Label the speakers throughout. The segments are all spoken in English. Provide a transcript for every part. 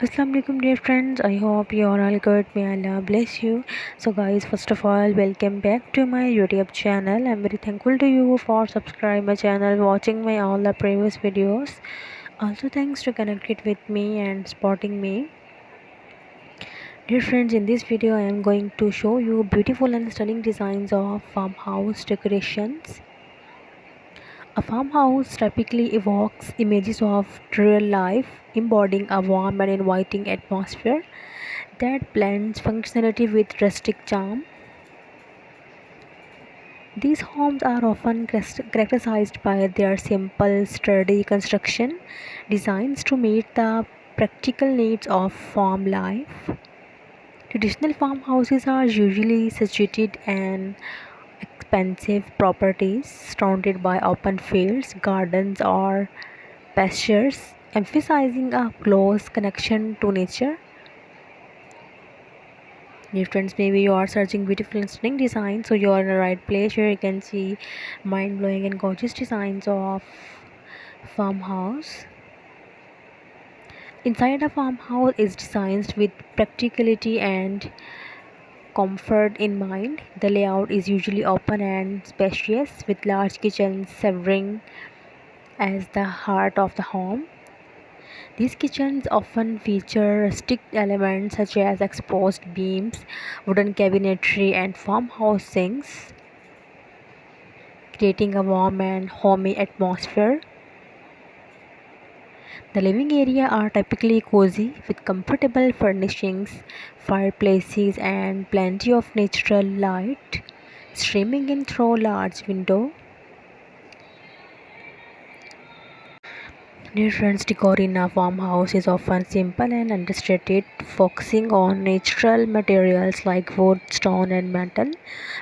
Speaker 1: Assalamu alaikum dear friends. I hope you are all good. May Allah bless you. So guys, first of all, welcome back to my YouTube channel. I'm very thankful to you for subscribing my channel, watching my all the previous videos. Also thanks to connected with me and supporting me. Dear friends, in this video I am going to show you beautiful and stunning designs of farmhouse decorations. A farmhouse typically evokes images of rural life, embodying a warm and inviting atmosphere that blends functionality with rustic charm. These homes are often characterized by their simple, sturdy construction, designs to meet the practical needs of farm life. Traditional farmhouses are usually situated in expensive properties surrounded by open fields, gardens, or pastures, emphasizing a close connection to nature. Dear friends, maybe you are searching beautiful and stunning designs, so you are in the right place. Here you can see mind-blowing and gorgeous designs of farmhouse. Inside a farmhouse is designed with practicality and comfort in mind. The layout is usually open and spacious, with large kitchens serving as the heart of the home. These kitchens often feature rustic elements such as exposed beams, wooden cabinetry, and farmhouse sinks, creating a warm and homey atmosphere. The living area are typically cozy with comfortable furnishings, fireplaces, and plenty of natural light streaming in through large window. Dear friends, decor in a farmhouse is often simple and understated, focusing on natural materials like wood, stone, and metal.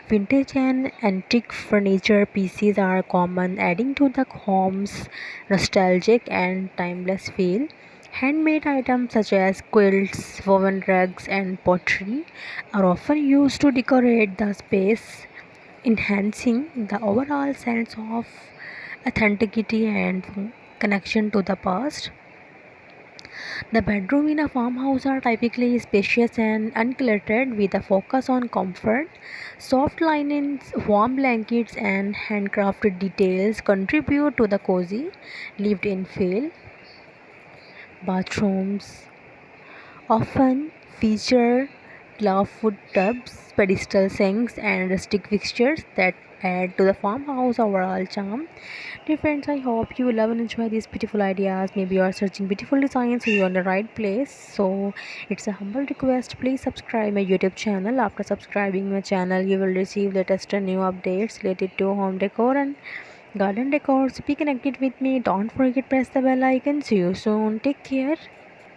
Speaker 1: Vintage and antique furniture pieces are common, adding to the home's nostalgic and timeless feel. Handmade items such as quilts, woven rugs, and pottery are often used to decorate the space, enhancing the overall sense of authenticity and connection to the past. The bedroom in a farmhouse are typically spacious and uncluttered with a focus on comfort. Soft linens, warm blankets, and handcrafted details contribute to the cozy lived in feel. Bathrooms often feature clawfoot tubs, pedestal sinks, and rustic fixtures that add to the farmhouse overall charm. Dear friends, I hope you love and enjoy these beautiful ideas. Maybe you are searching beautiful designs, so you're in the right place. So it's a humble request. Please subscribe my YouTube channel. After subscribing my channel, you will receive latest and new updates related to home decor and garden decor. So be connected with me. Don't forget press the bell icon. See you soon. Take care.